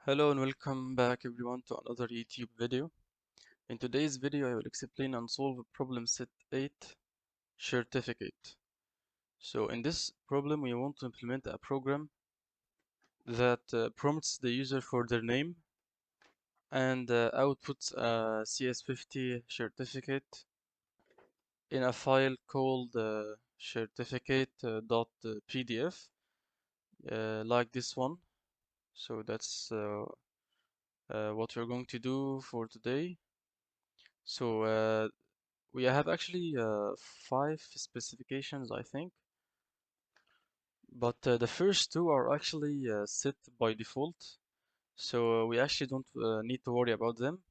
Hello and welcome back everyone to another YouTube video. In today's video I will explain and solve problem set 8 certificate. So in this problem we want to implement a program that prompts the user for their name and outputs a CS50 certificate in a file called certificate.pdf like this one. So that's what we're going to do for today. So we have actually 5 specifications, I think, but the first two are actually set by default, so we actually don't need to worry about them.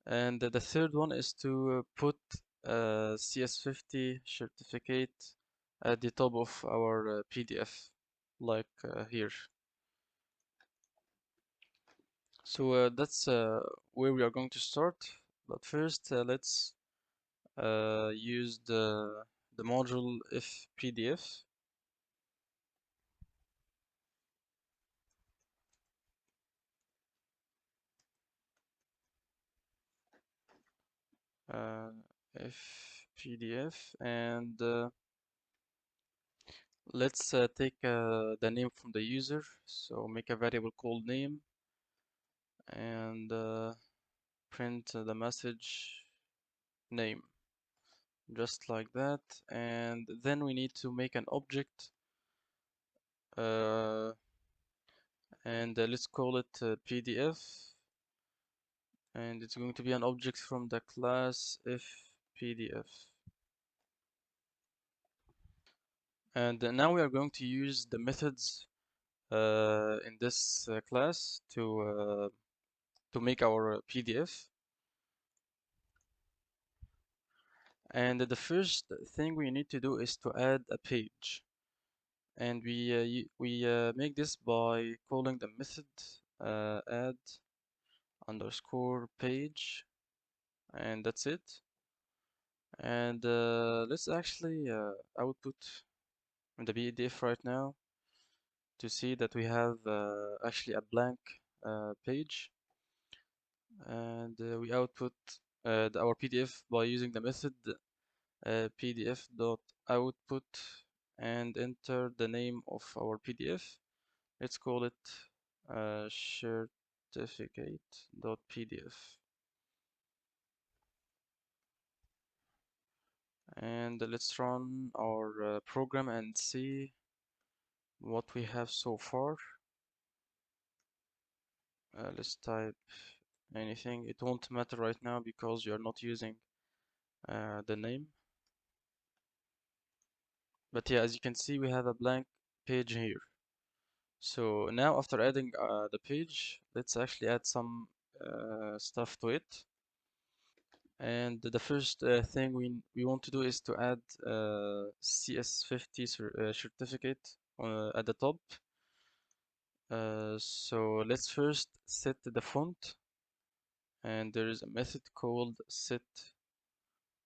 And the third one is to put CS50 certificate at the top of our PDF, like here. So that's where we are going to start. But first, let's use the module if PDF. uh, if PDF, and let's take the name from the user, so make a variable called name and print the message name just like that. And then we need to make an object, uh, and let's call it PDF, and it's going to be an object from the class if PDF. And now we are going to use the methods in this class to make our PDF. And the first thing we need to do is to add a page, and we make this by calling the method add underscore page, and that's it. And let's actually output the PDF right now to see that we have actually a blank page. And we output our PDF by using the method pdf.output and enter the name of our PDF. Let's call it certificate.pdf. And let's run our program and see what we have so far. Let's type anything. It won't matter right now because you're not using the name. But yeah, as you can see, we have a blank page here. So now after adding the page, let's actually add some stuff to it. And the first thing we want to do is to add CS50 certificate at the top. So let's first set the font, and there is a method called set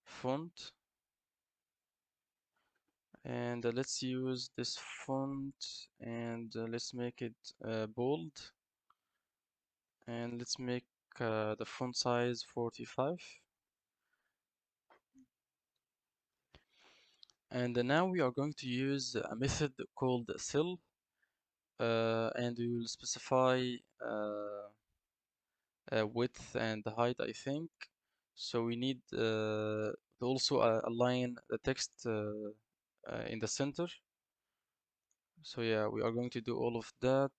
font. And let's use this font, and let's make it bold, and let's make the font size 45. And now we are going to use a method called fill, and we will specify width and height, I think. So we need to also align the text in the center. So yeah, we are going to do all of that.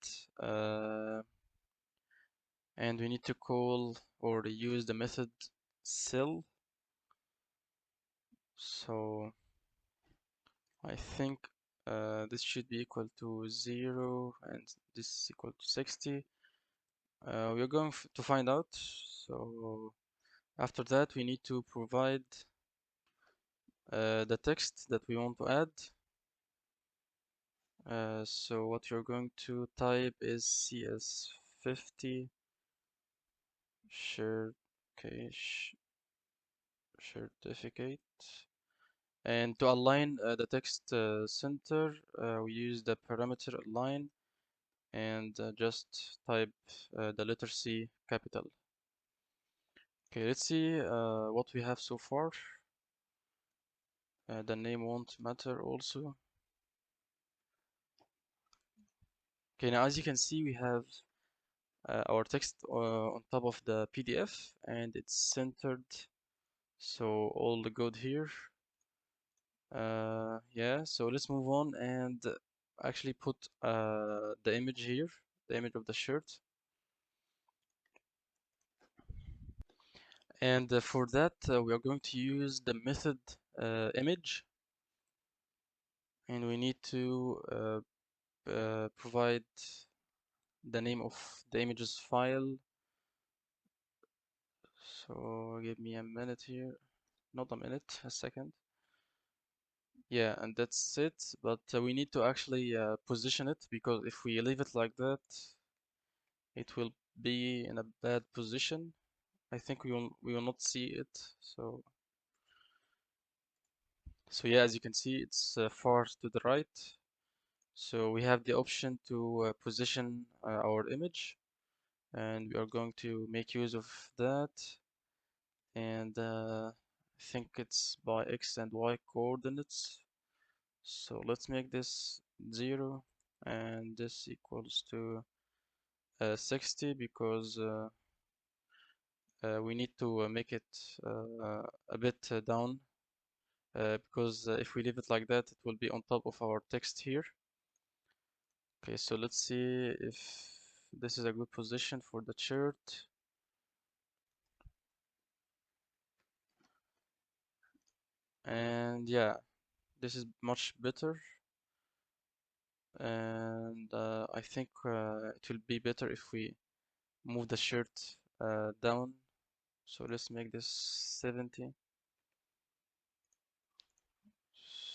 And we need to call or use the method cell. So I think this should be equal to 0 and this is equal to 60. We are going to find out. So after that we need to provide the text that we want to add. So what you're going to type is CS50 certificate. And to align the text center, we use the parameter align, and just type the letter C capital. Okay, let's see what we have so far. The name won't matter also. Okay, now as you can see, we have our text on top of the PDF and it's centered, so all good here. Yeah, so let's move on and actually put the image here, the image of the shirt. And for that, we are going to use the method image, and we need to provide the name of the images file. So give me a minute here, not a minute, a second. Yeah, and that's it, but we need to actually position it, because if we leave it like that, it will be in a bad position. I think we will not see it. So yeah, as you can see, it's far to the right. So we have the option to position our image, and we are going to make use of that. And I think it's by X and Y coordinates. So let's make this 0, and this equals to 60, because we need to make it a bit down, because if we leave it like that, it will be on top of our text here. Okay, so let's see if this is a good position for the shirt. And yeah, this is much better. And I think it will be better if we move the shirt down. So let's make this 70.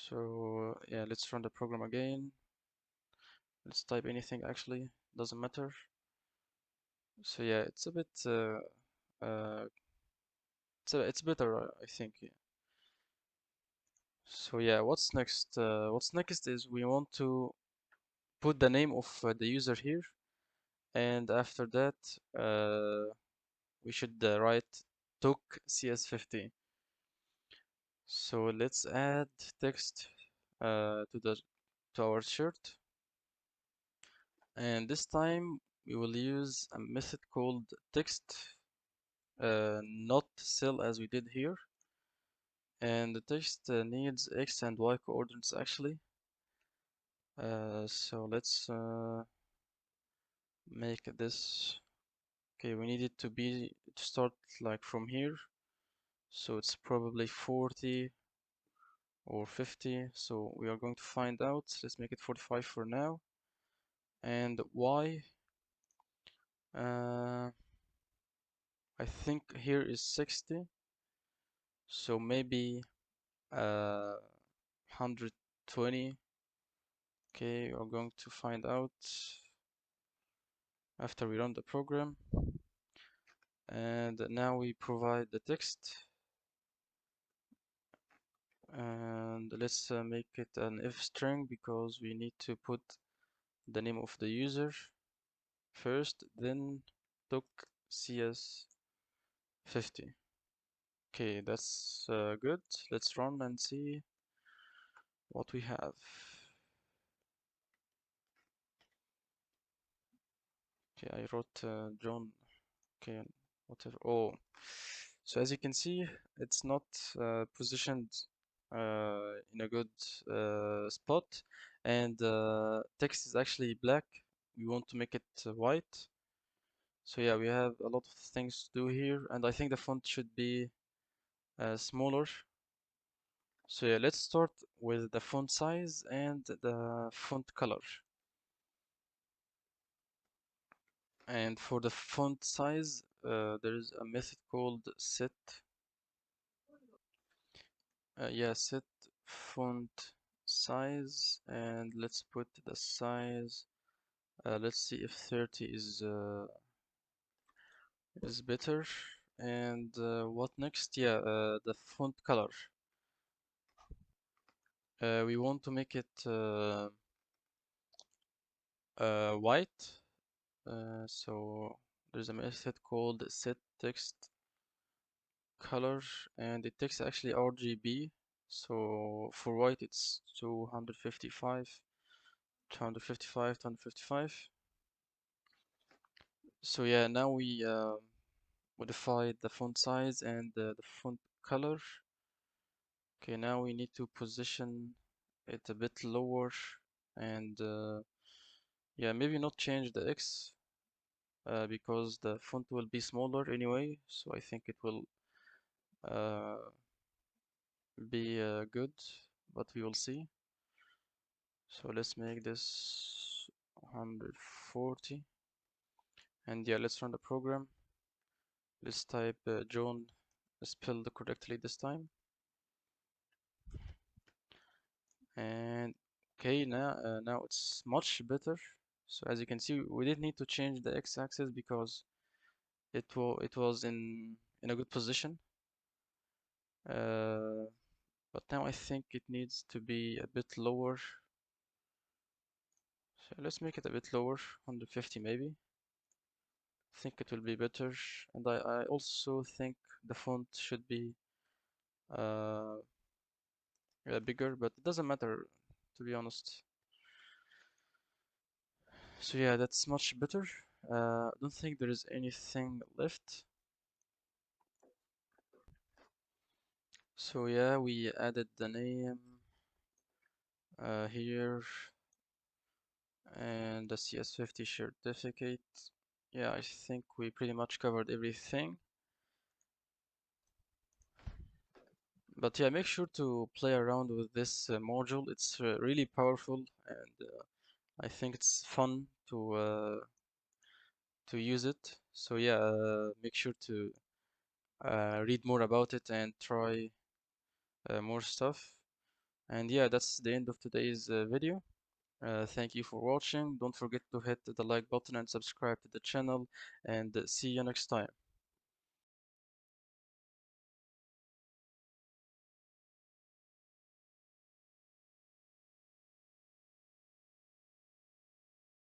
So yeah, let's run the program again. Let's type anything, actually, doesn't matter. So yeah, it's a bit uh, it's better, I think. Yeah. So yeah, what's next? What's next is we want to put the name of the user here, and after that we should write took CS50. So let's add text to our shirt, and this time we will use a method called text not cell, as we did here. And the text needs X and Y coordinates, actually. So let's make this. Okay, we need it to start like from here. So it's probably 40 or 50. So we are going to find out. Let's make it 45 for now. And Y, uh, I think here is 60. So maybe 120. Okay, we're going to find out after we run the program. And now we provide the text, and let's make it an if string, because we need to put the name of the user first, then took CS50. Okay, that's good. Let's run and see what we have. Okay, I wrote John. Okay, whatever. Oh, so as you can see, it's not positioned in a good spot, and text is actually black. We want to make it white. So yeah, we have a lot of things to do here, and I think the font should be smaller. So yeah, let's start with the font size and the font color. And for the font size, there is a method called set. Yeah, set font size, and let's put the size. Let's see if 30 is better. And what next? Yeah, the font color. We want to make it white. So there's a method called set text color, and it takes actually RGB. So for white it's 255, 255, 255. So yeah, now we modified the font size and the font color. Okay, now we need to position it a bit lower and yeah, maybe not change the X because the font will be smaller anyway, so I think it will uh, be good, but we will see. So let's make this 140, and yeah, let's run the program. Let's type John spelled correctly this time, and okay, now it's much better. So as you can see, we didn't need to change the x-axis because it was in a good position. Uh, but now I think it needs to be a bit lower. So let's make it a bit lower, 150 maybe. I think it will be better. And I also think the font should be uh, bigger, but it doesn't matter to be honest. So yeah, that's much better. I don't think there is anything left. So yeah, we added the name here and the CS50 certificate. Yeah, I think we pretty much covered everything. But yeah, make sure to play around with this module. It's really powerful, and I think it's fun to use it. So yeah, make sure to read more about it and try more stuff. And yeah, that's the end of today's video. Thank you for watching. Don't forget to hit the like button and subscribe to the channel, and see you next time.